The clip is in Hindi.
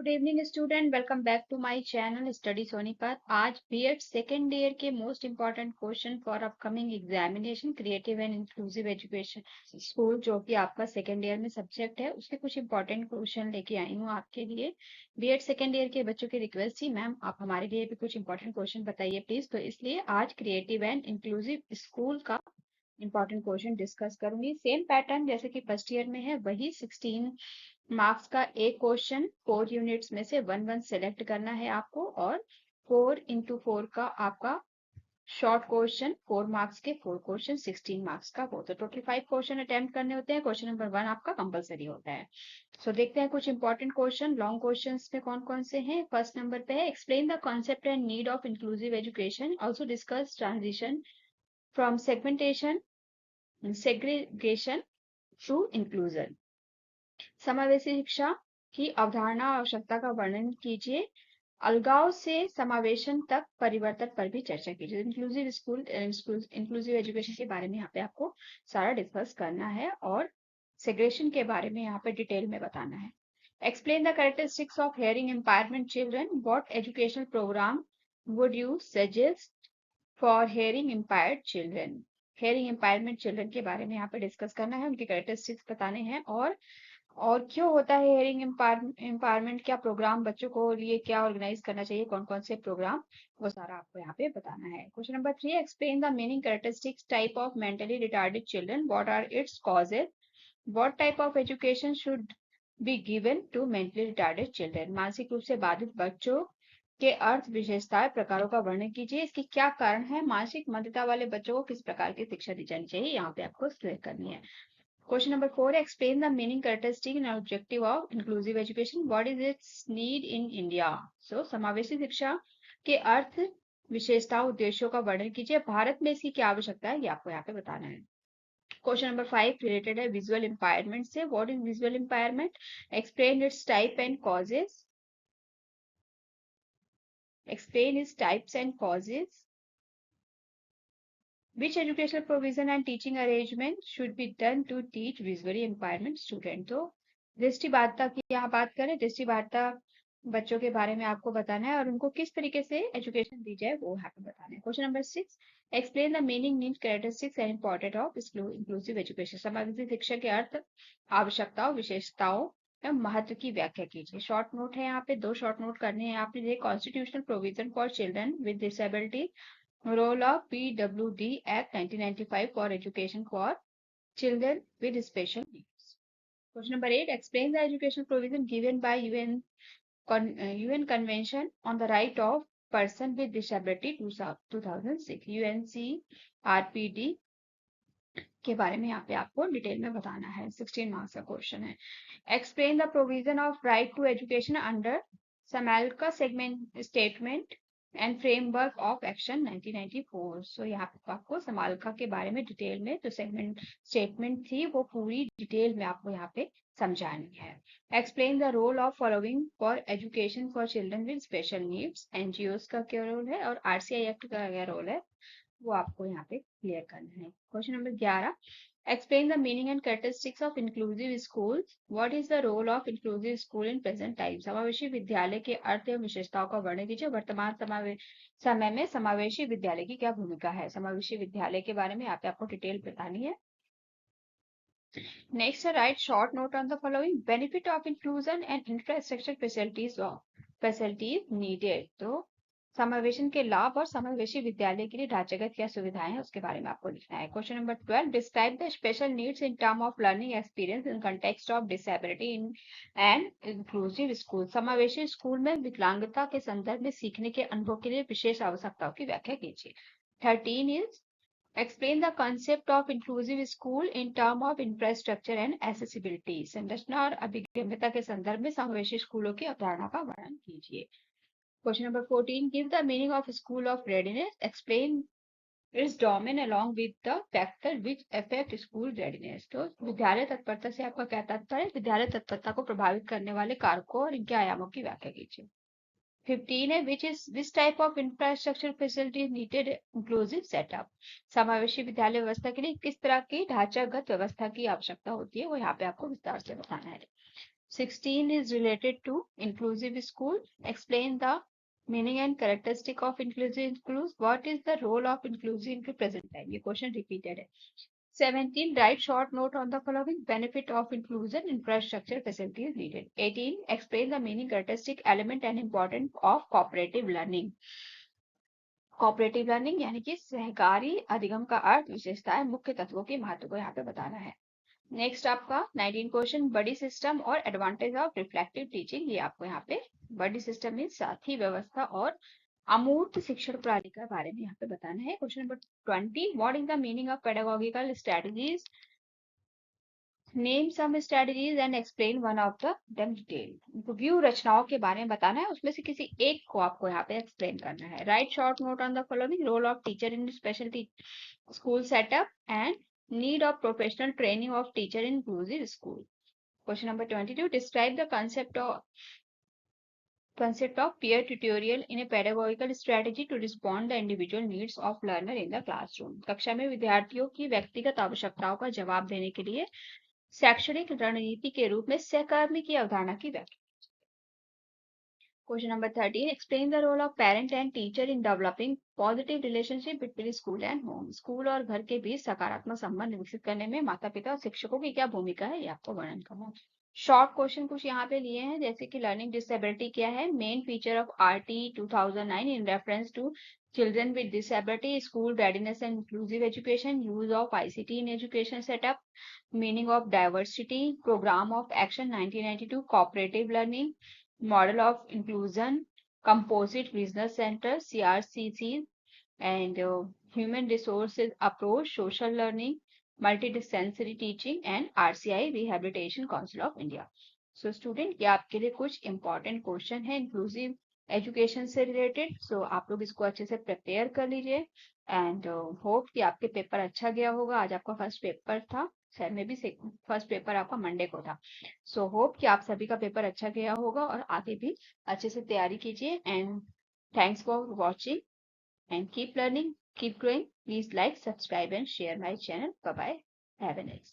Good evening student, welcome back to my channel study Sonipat. आज बीएड सेकेंड ईयर के most important question for upcoming examination creative and inclusive education school, जो कि आपका सेकेंड ईयर में सब्जेक्ट है, उसके कुछ इंपॉर्टेंट क्वेश्चन लेके आई हूँ आपके लिए। बीएड सेकेंड ईयर के बच्चों की रिक्वेस्ट थी, मैम आप हमारे लिए भी कुछ इंपॉर्टेंट क्वेश्चन बताइए प्लीज। तो इसलिए आज क्रिएटिव एंड इंक्लूसिव स्कूल का इंपॉर्टेंट क्वेश्चन डिस्कस करूंगी। सेम पैटर्न जैसे कि फर्स्ट ईयर में है, वही 16 मार्क्स का एक क्वेश्चन 4 यूनिट्स में से 1 सेलेक्ट करना है आपको, और 4x4 का आपका शॉर्ट क्वेश्चन 4 मार्क्स के 4 क्वेश्चन 16 मार्क्स का हो, तो टोटल 5 क्वेश्चन अटेम्प्ट करने होते हैं। क्वेश्चन नंबर 1 आपका कंपलसरी होता है। सो देखते हैं कुछ इंपॉर्टेंट क्वेश्चन लॉन्ग क्वेश्चंस में कौन कौन से हैं। फर्स्ट नंबर पे है, explain the concept and need of inclusive education, also discuss transition from segregation to inclusion. समावेशी शिक्षा की अवधारणा और आवश्यकता का वर्णन कीजिए। अलगाव से समावेशन तक परिवर्तन पर भी चर्चा कीजिए। इंक्लूसिव स्कूल इंक्लूसिव एजुकेशन के बारे में यहाँ पे आपको सारा डिस्कस करना है, और सेग्रेशन के बारे में यहाँ पे डिटेल में बताना है। Explain the characteristics of hearing impairment children, what educational programme would you suggest for hearing impaired children. Hearing impairment children के बारे में यहाँ पे डिस्कस करना है, उनके कैरेक्टरिस्टिक्स बताने हैं, और क्यों होता है हियरिंग एम्पावरमेंट, क्या प्रोग्राम बच्चों को लिए क्या ऑर्गेनाइज करना चाहिए, कौन कौन से प्रोग्राम, वो सारा आपको यहाँ पे बताना है। Question number 3, explain the meaning characteristics type of mentally retarded children, what are its causes, what type of education should be given to mentally retarded children. मानसिक रूप से बाधित बच्चों के अर्थ, विशेषताएं, प्रकारों का वर्णन कीजिए। इसके क्या कारण है, मानसिक मंदता वाले बच्चों को किस प्रकार की शिक्षा दी जानी चाहिए, यहाँ पे आपको सिलेक्ट करनी है। Question number 4, explain the meaning, characteristic and objective of inclusive education. What is its need in India? So, समावेशी शिक्षा के अर्थ, विशेषताओं, उद्देश्यों का वर्णन कीजिए। भारत में इसकी क्या आवश्यकता है, ये आपको यहाँ पे बताना है। क्वेश्चन नंबर 5 रिलेटेड है विजुअल इम्पायरमेंट से। What is visual impairment, explain its type and causes, explain its types and causes. Which educational provision and teaching arrangement should be done to teach visually impairment student? तो दृष्टिबाधिता की यहाँ बात करें, दृष्टिबाधिता बच्चों के बारे में आपको बताना है, और उनको किस तरीके से एजुकेशन दी जाए वो यहाँ पे बताना है। Question number 6, explain the meaning, need, characteristics and important of inclusive education. समावेशी शिक्षा के अर्थ, आवश्यकताओं, विशेषताओं एवं महत्व की व्याख्या कीजिए। शॉर्ट नोट है यहाँ पे, 2 शॉर्ट नोट करने हैं आपने। Constitutional provision for children with disability, Role of PWD Act 1995 for education for children with special needs. Question number 8, explain the educational provision given by UN Convention on the Right of Person with Disability 2006, UNCRPD के बारे में यहाँ पे आपको डिटेल में बताना है। 16 मार्क्स का क्वेश्चन है। Explain the provision of right to education under Salamanca segment statement and framework of action 1994। So यहाँ पे आपको समालका के बारे में डिटेल में जो सेगमेंट स्टेटमेंट थी वो पूरी डिटेल में आपको यहाँ पे समझानी है। Explain the role of following for education for children with special needs. NGOs का क्या रोल है और आरसीआई एक्ट का क्या रोल है, वो आपको यहाँ पे क्लियर करना है। Question number 11, explain the meaning and characteristics of inclusive school, what is the role of inclusive school in present time. समावेशी विद्यालय के अर्थ एवं विशेषताओं का वर्णन कीजिए। वर्तमान समय में समावेशी विद्यालय की क्या भूमिका है। समावेशी विद्यालय के बारे में यहाँ पे आपको डिटेल बतानी है। Next, right short note on the following, benefit of inclusion and infrastructure facilities needed. तो समावेशन के लाभ और समावेशी विद्यालय के लिए ढांचागत क्या सुविधाएं हैं, उसके बारे में आपको लिखना है। Question number 12, describe the special needs in term of learning experience in context of disability in and inclusive school. समावेशी स्कूल में विकलांगता के संदर्भ में सीखने के अनुभव के लिए विशेष आवश्यकताओं की व्याख्या कीजिए। 13 is explain the concept of inclusive school in term of infrastructure and accessibility. संरचना और अभिगम्यता के संदर्भ में समावेशी स्कूलों की अवधारणा का वर्णन कीजिए। Question number 14, give the meaning of school of readiness. Explain its domain along with the factor which affect school readiness. तो विद्यालय तत्परता से आपका क्या तात्पर्य है, विद्यालय तत्परता को प्रभावित करने वाले कारकों और इनके आयामों की व्याख्या कीजिए। 15 है, which type of infrastructure facility is needed inclusive setup। समावेशी विद्यालय व्यवस्था के लिए किस तरह की ढांचागत व्यवस्था की आवश्यकता होती है, वो यहाँ पे आपको विस्तार से बताना है। 16 is related to inclusive school. Explain the meaning and characteristic of inclusive schools. What is the role of inclusive in the present time? ये क्वेश्चन रिपीटेड है. 17. Write short note on the following benefit of inclusion, infrastructure, facilities needed. 18. Explain the meaning, characteristic, element and importance of cooperative learning. Cooperative learning यानी कि सहकारी अधिगम का अर्थ, विशेषताएं, मुख्य तत्वों के महत्व को यहाँ पे बताना है. नेक्स्ट आपका 19 क्वेश्चन, बडी सिस्टम और एडवांटेज ऑफ रिफ्लेक्टिव टीचिंग. ये आपको यहाँ पे बडी सिस्टम में साथी व्यवस्था और अमूर्त शिक्षण प्रणाली के बारे में यहाँ पे बताना है. Question number 20, what is the meaning of pedagogical strategies. Name some strategies and explain one of the them detail. व्यू रचनाओं के बारे में बताना है, उसमें से किसी एक को आपको यहाँ पे एक्सप्लेन करना है. Write short note on the following, role of teacher in special school setup and need of professional training of teacher in inclusive school. Question number 22, describe the concept of peer tutorial in a pedagogical strategy to respond the individual needs of learner in the classroom. कक्षा में विद्यार्थियों की व्यक्तिगत आवश्यकताओं का जवाब देने के लिए शैक्षणिक रणनीति के रूप में सहकर्मी की अवधारणा की व्याख्या. Question number 13, explain the role of parent and teacher in developing positive relationship between school and home. School और घर के बीच सकारात्मक संबंध विकसित करने में माता पिता और शिक्षकों की क्या भूमिका है, ये आपको वर्णन करना है. शॉर्ट क्वेश्चन कुछ यहाँ पे लिए हैं, जैसे कि लर्निंग डिसेबिलिटी क्या है, main feature of RT 2009 in reference to children with disability, school readiness and inclusive education, use of ICT in education setup, meaning of diversity, program of action 1992, cooperative learning, model of inclusion, composite business center, CRCC, and human resources approach, social learning, multidisciplinary teaching, and RCI Rehabilitation Council of India. So student, ये आपके लिए कुछ important question है inclusive एजुकेशन से रिलेटेड. सो आप लोग इसको अच्छे से प्रिपेयर कर लीजिए एंड होप कि आपके पेपर अच्छा गया होगा. आज आपका फर्स्ट पेपर था, शायद में भी फर्स्ट पेपर आपका मंडे को था. सो होप कि आप सभी का पेपर अच्छा गया होगा और आगे भी अच्छे से तैयारी कीजिए. And thanks for watching and keep learning, keep growing. Please like, subscribe and share my channel. Bye bye, have a nice